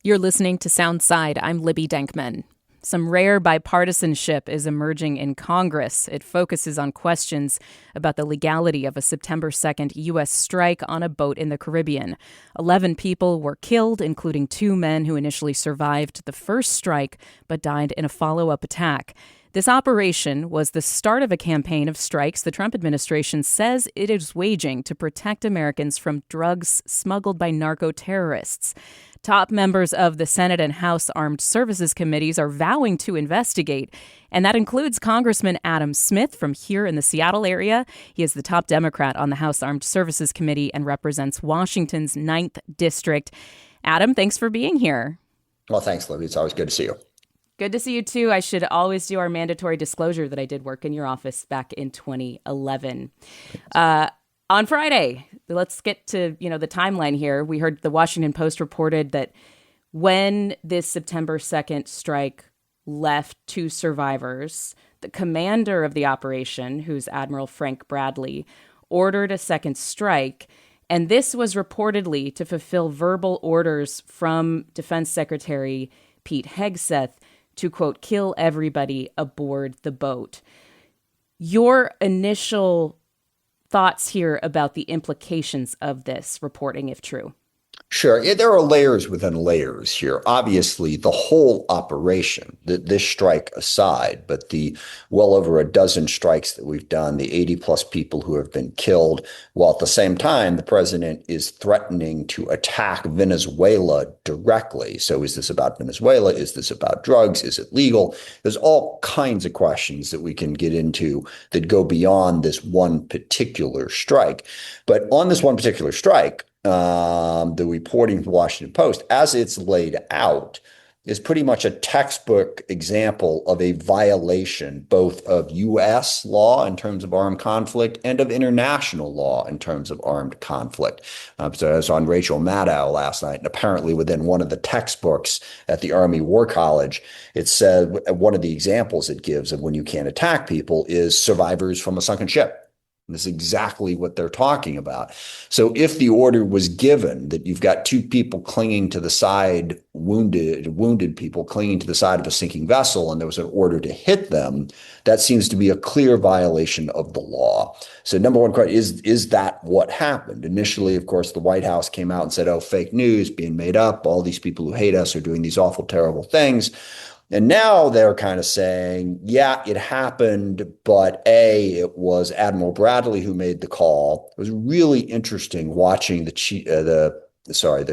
You're listening to Soundside. I'm Libby Denkman. Some rare bipartisanship is emerging in Congress. It focuses on questions about the legality of a September 2nd U.S. strike on a boat in the Caribbean. 11 people were killed, including 2 men who initially survived the first strike but died in a follow-up attack. This operation was the start of a campaign of strikes the Trump administration says it is waging to protect Americans from drugs smuggled by narco-terrorists. Top members of the Senate and House Armed Services Committees are vowing to investigate, and that includes Congressman Adam Smith from here in the Seattle area. He is the top Democrat on the House Armed Services Committee and represents Washington's 9th District. Adam, thanks for being here. Well, thanks, Libby. It's always good to see you. Good to see you, too. I should always do our mandatory disclosure that I did work in your office back in 2011. On Friday, let's get to, the timeline here. We heard the Washington Post reported that when this September 2nd strike left 2 survivors, the commander of the operation, who's Admiral Frank Bradley, ordered a second strike. And this was reportedly to fulfill verbal orders from Defense Secretary Pete Hegseth to, quote, kill everybody aboard the boat. Your initial thoughts here about the implications of this reporting, if true? Sure. Yeah, there are layers within layers here. Obviously, the whole operation, this strike aside, but the well over a dozen strikes that we've done, the 80 plus people who have been killed, while at the same time, the president is threatening to attack Venezuela directly. So is this about Venezuela? Is this about drugs? Is it legal? There's all kinds of questions that we can get into that go beyond this one particular strike. But on this one particular strike, the reporting from the Washington Post, as it's laid out, is pretty much a textbook example of a violation both of U.S. law in terms of armed conflict and of international law in terms of armed conflict. So I was on Rachel Maddow last night, and apparently within one of the textbooks at the Army War College, it said one of the examples it gives of when you can't attack people is survivors from a sunken ship. This is exactly what they're talking about. So if the order was given that you've got 2 people clinging to the side, wounded people clinging to the side of a sinking vessel, and there was an order to hit them, that seems to be a clear violation of the law. So number one question is that what happened? Initially, of course, the White House came out and said, oh, fake news being made up. All these people who hate us are doing these awful, terrible things. And now they're kind of saying, yeah, it happened, but it was Admiral Bradley who made the call. It was really interesting watching the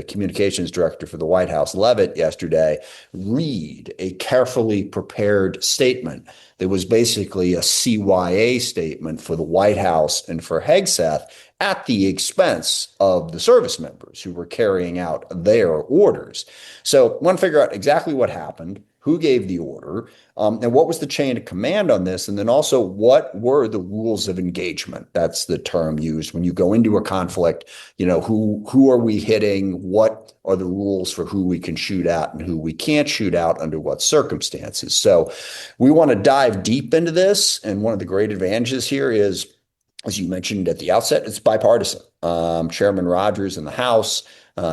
communications director for the White House, Levitt, yesterday read a carefully prepared statement that was basically a CYA statement for the White House and for Hegseth at the expense of the service members who were carrying out their orders. So I want to figure out exactly what happened, who gave the order, and what was the chain of command on this? And then also, what were the rules of engagement? That's the term used when you go into a conflict. Who are we hitting? What are the rules for who we can shoot at and who we can't shoot out under what circumstances? So we want to dive deep into this. And one of the great advantages here is, as you mentioned at the outset, it's bipartisan. Chairman Rogers in the House,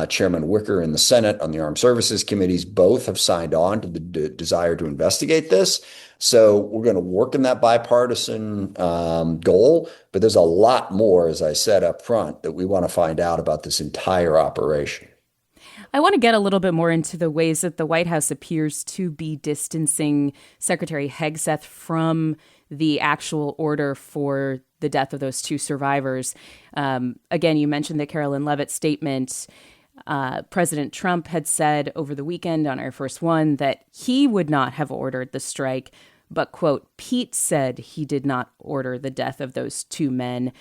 Chairman Wicker in the Senate on the Armed Services Committees, both have signed on to the desire to investigate this. So we're going to work in that bipartisan goal. But there's a lot more, as I said up front, that we want to find out about this entire operation. I want to get a little bit more into the ways that the White House appears to be distancing Secretary Hegseth from the actual order for the death of those 2 survivors. Again, you mentioned the Carolyn Levitt statement. President Trump had said over the weekend on Air Force One that he would not have ordered the strike, but, quote, Pete said he did not order the death of those 2 men.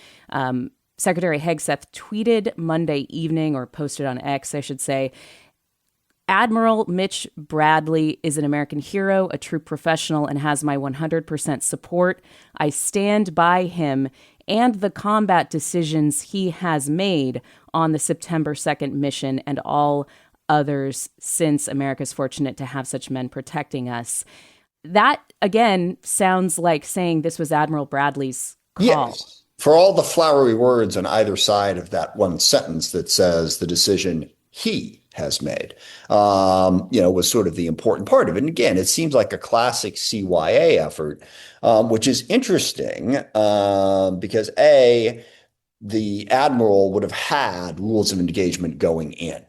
Secretary Hegseth tweeted Monday evening, or posted on X, I should say, Admiral Mitch Bradley is an American hero, a true professional, and has my 100% support. I stand by him and the combat decisions he has made on the September 2nd mission and all others since. America's fortunate to have such men protecting us. That, again, sounds like saying this was Admiral Bradley's call. Yes. For all the flowery words on either side of that one sentence that says the decision he has made, was sort of the important part of it. And again, it seems like a classic CYA effort, which is interesting because the admiral would have had rules of engagement going in.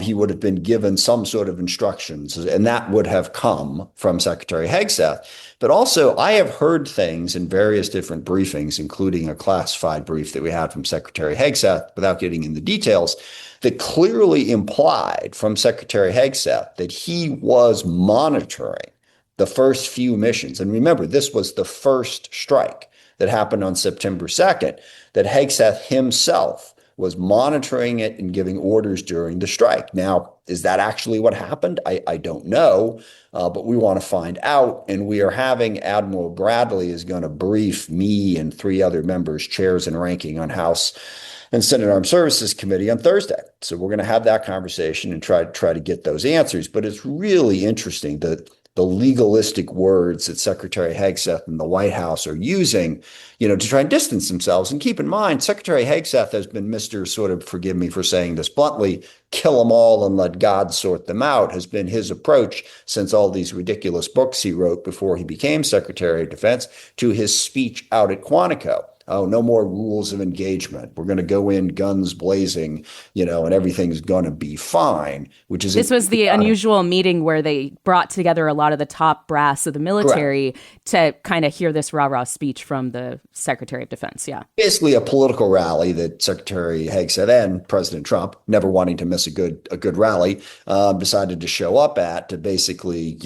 He would have been given some sort of instructions, and that would have come from Secretary Hegseth. But also, I have heard things in various different briefings, including a classified brief that we had from Secretary Hegseth, without getting into details, that clearly implied from Secretary Hegseth that he was monitoring the first few missions. And remember, this was the first strike that happened on September 2nd, that Hegseth himself was monitoring it and giving orders during the strike. Now, is that actually what happened? I don't know, but we want to find out. And we are having Admiral Bradley is going to brief me and three other members, chairs and ranking on House and Senate Armed Services Committee on Thursday. So we're going to have that conversation and try to get those answers. But it's really interesting that the legalistic words that Secretary Hegseth and the White House are using, to try and distance themselves. And keep in mind, Secretary Hegseth has been Mr. sort of, forgive me for saying this bluntly, kill them all and let God sort them out, has been his approach since all these ridiculous books he wrote before he became Secretary of Defense, to his speech out at Quantico. Oh, no more rules of engagement. We're going to go in guns blazing, and everything's going to be fine, which is... This was the unusual meeting where they brought together a lot of the top brass of the military to kind of hear this rah-rah speech from the Secretary of Defense. Yeah. Basically a political rally that Secretary Hegseth and President Trump, never wanting to miss a good rally, decided to show up at to basically,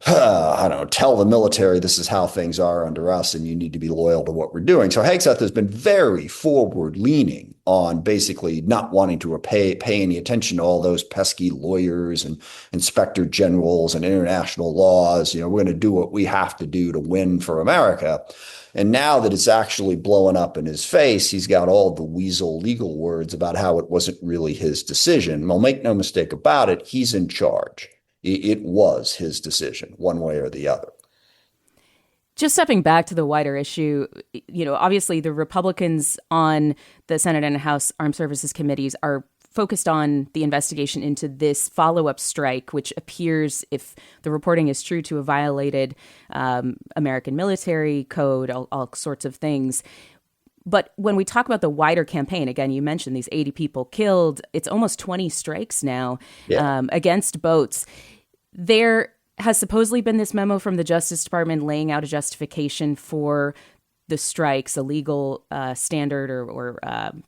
I don't know, tell the military this is how things are under us and you need to be loyal to what we're doing. So Hegseth has been very forward leaning on basically not wanting to pay any attention to all those pesky lawyers and inspector generals and international laws. We're going to do what we have to do to win for America. And now that it's actually blowing up in his face, he's got all the weasel legal words about how it wasn't really his decision. Well, make no mistake about it, he's in charge. It was his decision, one way or the other. Just stepping back to the wider issue, obviously the Republicans on the Senate and House Armed Services Committees are focused on the investigation into this follow-up strike, which appears, if the reporting is true, to have violated American military code, all sorts of things. But when we talk about the wider campaign, again, you mentioned these 80 people killed. It's almost 20 strikes now against boats. There has supposedly been this memo from the Justice Department laying out a justification for the strikes, a legal standard or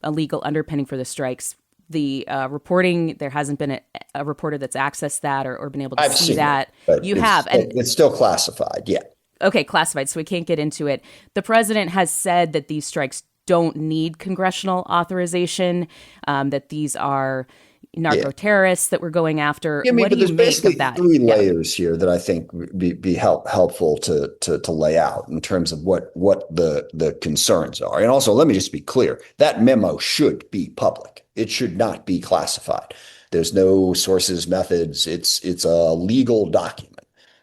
a legal underpinning for the strikes. The reporting, there hasn't been a reporter that's accessed that or been able to see that. You have. And it's still classified, yeah. Okay, classified, so we can't get into it. The president has said that these strikes don't need congressional authorization, that these are narco-terrorists that we're going after. What do you make of that? Three layers here that I think would be helpful to lay out in terms of what the concerns are. And also, let me just be clear, that memo should be public. It should not be classified. There's no sources, methods. It's a legal document.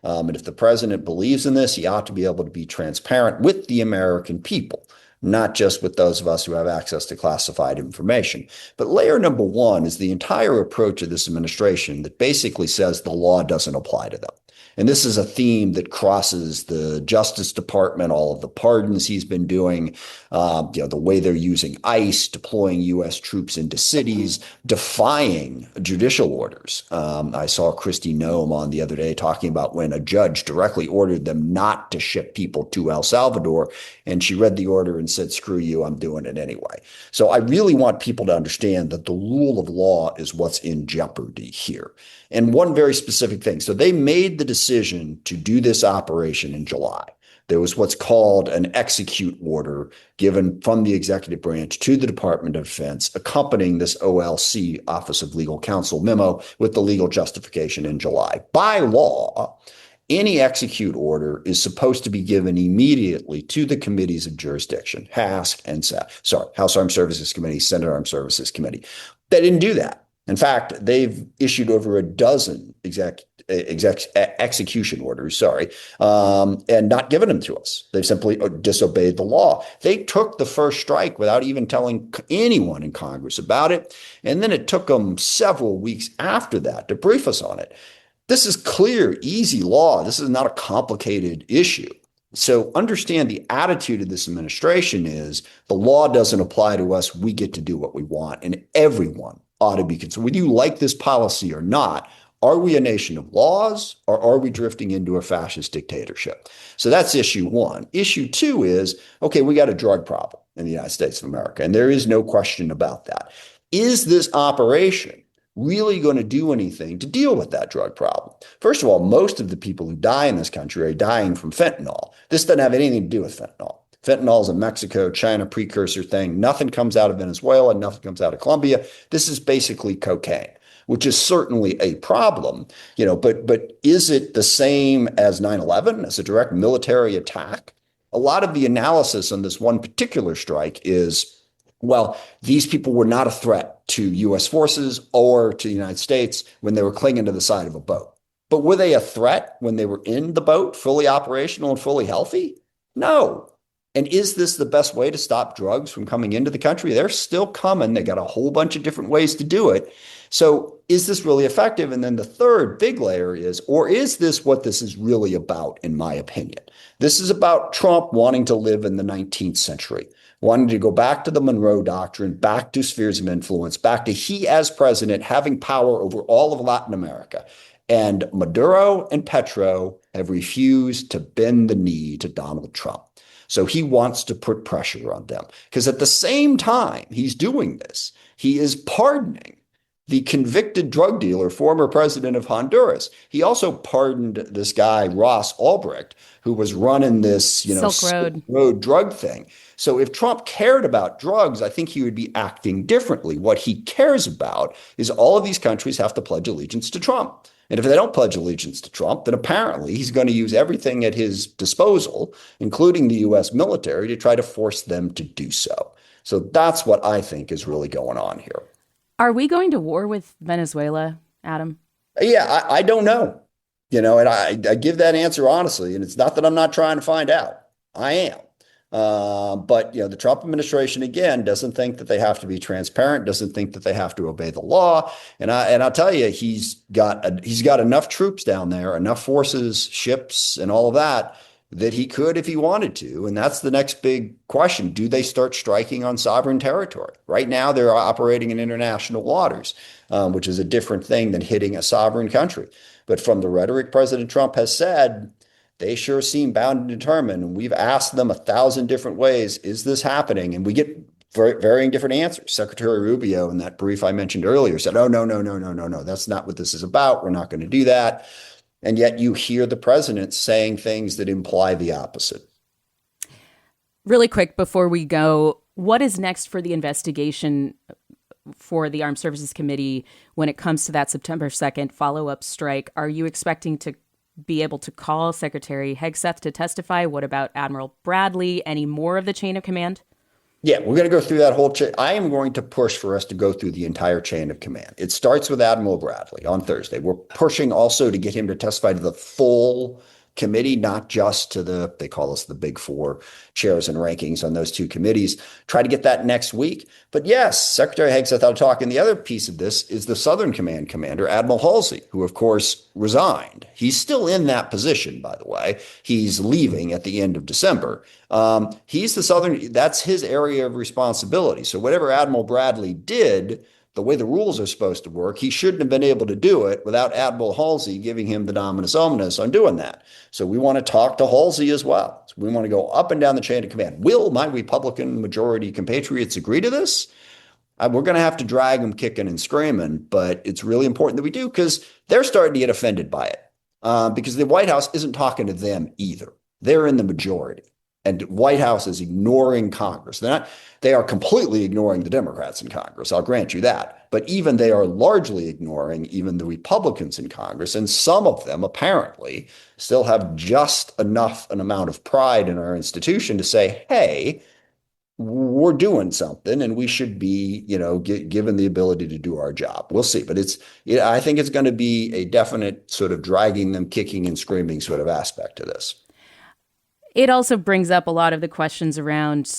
And if the president believes in this, he ought to be able to be transparent with the American people, not just with those of us who have access to classified information. But layer number one is the entire approach of this administration that basically says the law doesn't apply to them. And this is a theme that crosses the Justice Department, all of the pardons he's been doing, the way they're using ICE, deploying U.S. troops into cities, defying judicial orders. I saw Kristi Noem on the other day talking about when a judge directly ordered them not to ship people to El Salvador, and she read the order and said, screw you, I'm doing it anyway. So I really want people to understand that the rule of law is what's in jeopardy here. And one very specific thing. So they made the decision to do this operation in July. There was what's called an execute order given from the executive branch to the Department of Defense, accompanying this OLC, Office of Legal Counsel memo, with the legal justification in July. By law, any execute order is supposed to be given immediately to the committees of jurisdiction, HASC and House Armed Services Committee, Senate Armed Services Committee. They didn't do that. In fact, they've issued over a dozen execution orders, sorry, and not given them to us. They've simply disobeyed the law. They took the first strike without even telling anyone in Congress about it. And then it took them several weeks after that to brief us on it. This is clear, easy law. This is not a complicated issue. So understand the attitude of this administration is the law doesn't apply to us. We get to do what we want. And everyone ought to be concerned. Whether you like this policy or not, are we a nation of laws or are we drifting into a fascist dictatorship? So that's issue one. Issue two is, okay, we got a drug problem in the United States of America, and there is no question about that. Is this operation really going to do anything to deal with that drug problem? First of all, most of the people who die in this country are dying from fentanyl. This doesn't have anything to do with fentanyl. Fentanyl is a Mexico, China precursor thing. Nothing comes out of Venezuela, nothing comes out of Colombia. This is basically cocaine, which is certainly a problem, but is it the same as 9/11, as a direct military attack? A lot of the analysis on this one particular strike is, well, these people were not a threat to U.S. forces or to the United States when they were clinging to the side of a boat. But were they a threat when they were in the boat, fully operational and fully healthy? No. And is this the best way to stop drugs from coming into the country? They're still coming. They got a whole bunch of different ways to do it. So is this really effective? And then the third big layer is, or is this what this is really about, in my opinion? This is about Trump wanting to live in the 19th century, wanting to go back to the Monroe Doctrine, back to spheres of influence, back to he as president having power over all of Latin America. And Maduro and Petro have refused to bend the knee to Donald Trump. So he wants to put pressure on them because at the same time he's doing this, he is pardoning the convicted drug dealer, former president of Honduras. He also pardoned this guy, Ross Ulbricht, who was running this, Silk Road drug thing. So if Trump cared about drugs, I think he would be acting differently. What he cares about is all of these countries have to pledge allegiance to Trump. And if they don't pledge allegiance to Trump, then apparently he's going to use everything at his disposal, including the U.S. military, to try to force them to do so. So that's what I think is really going on here. Are we going to war with Venezuela, Adam? Yeah, I don't know. And I give that answer honestly. And it's not that I'm not trying to find out. I am. But the Trump administration, again, doesn't think that they have to be transparent, doesn't think that they have to obey the law. And I'll tell you, he's got enough troops down there, enough forces, ships, and all of that he could if he wanted to. And that's the next big question. Do they start striking on sovereign territory? Right now, they're operating in international waters, which is a different thing than hitting a sovereign country. But from the rhetoric President Trump has said, they sure seem bound and determined. And we've asked them 1,000 different ways, is this happening? And we get varying different answers. Secretary Rubio, in that brief I mentioned earlier, said, oh, no. That's not what this is about. We're not going to do that. And yet you hear the president saying things that imply the opposite. Really quick before we go, what is next for the investigation for the Armed Services Committee when it comes to that September 2nd follow-up strike? Are you expecting to be able to call Secretary Hegseth to testify? What about Admiral Bradley? Any more of the chain of command? Yeah, we're going to go through that whole chain. I am going to push for us to go through the entire chain of command. It starts with Admiral Bradley on Thursday. We're pushing also to get him to testify to the full committee, not just to they call us the big four chairs and rankings on those two committees. Try to get that next week. But yes, Secretary Hegseth ought to talk. And the other piece of this is the Southern Command commander, Admiral Halsey, who of course resigned. He's still in that position, by the way. He's leaving at the end of December. He's the Southern, that's his area of responsibility. So whatever Admiral Bradley did, the way the rules are supposed to work, he shouldn't have been able to do it without Admiral Halsey giving him the dominus omnis on doing that. So we want to talk to Halsey as well. So we want to go up and down the chain of command. Will my Republican majority compatriots agree to this? We're going to have to drag them kicking and screaming, but it's really important that we do because they're starting to get offended by it because the White House isn't talking to them either. They're in the majority. And White House is ignoring Congress. They are completely ignoring the Democrats in Congress. I'll grant you that. But even they are largely ignoring even the Republicans in Congress. And some of them apparently still have just enough an amount of pride in our institution to say, hey, we're doing something and we should be, given the ability to do our job. We'll see. But I think it's going to be a definite sort of dragging them, kicking and screaming sort of aspect to this. It also brings up a lot of the questions around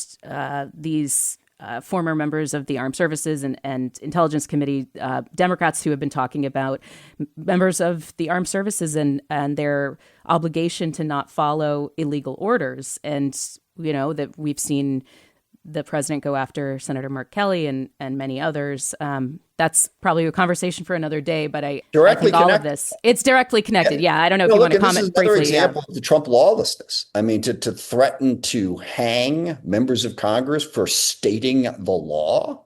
these former members of the Armed Services and Intelligence Committee, Democrats who have been talking about members of the Armed Services and their obligation to not follow illegal orders. And, that we've seen the president go after Senator Mark Kelly and many others. That's probably a conversation for another day, but I think all of this, it's directly connected. Yeah, I don't know if you want to comment briefly. This is another example of the Trump lawlessness. I mean, to threaten to hang members of Congress for stating the law,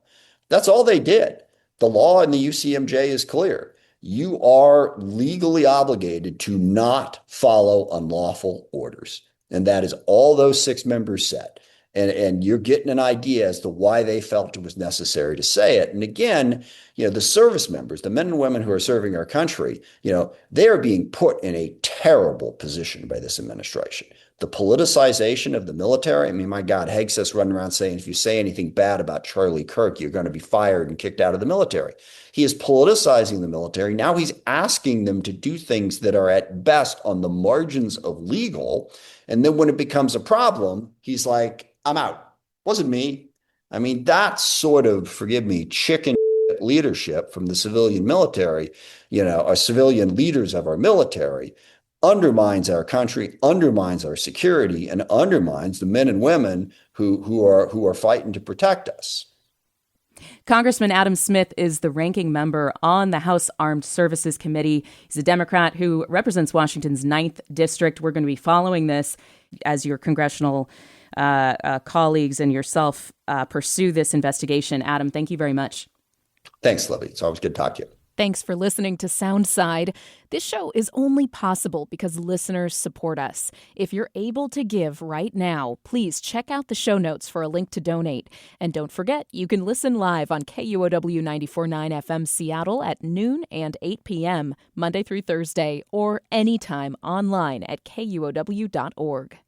that's all they did. The law in the UCMJ is clear. You are legally obligated to not follow unlawful orders. And that is all those 6 members said. And you're getting an idea as to why they felt it was necessary to say it. And again, the service members, the men and women who are serving our country, they are being put in a terrible position by this administration. The politicization of the military. I mean, my God, Hegseth's running around saying if you say anything bad about Charlie Kirk, you're going to be fired and kicked out of the military. He is politicizing the military. Now he's asking them to do things that are at best on the margins of legal. And then when it becomes a problem, he's like, I'm out. Wasn't me. I mean, that sort of, forgive me, chicken leadership from the civilian military, our civilian leaders of our military undermines our country, undermines our security, and undermines the men and women who are fighting to protect us. Congressman Adam Smith is the ranking member on the House Armed Services Committee. He's a Democrat who represents Washington's 9th District. We're going to be following this as your congressional colleagues and yourself pursue this investigation. Adam, thank you very much. Thanks, Libby. It's always good to talk to you. Thanks for listening to Soundside. This show is only possible because listeners support us. If you're able to give right now, please check out the show notes for a link to donate. And don't forget, you can listen live on KUOW 94.9 FM Seattle at noon and 8 p.m., Monday through Thursday, or anytime online at KUOW.org.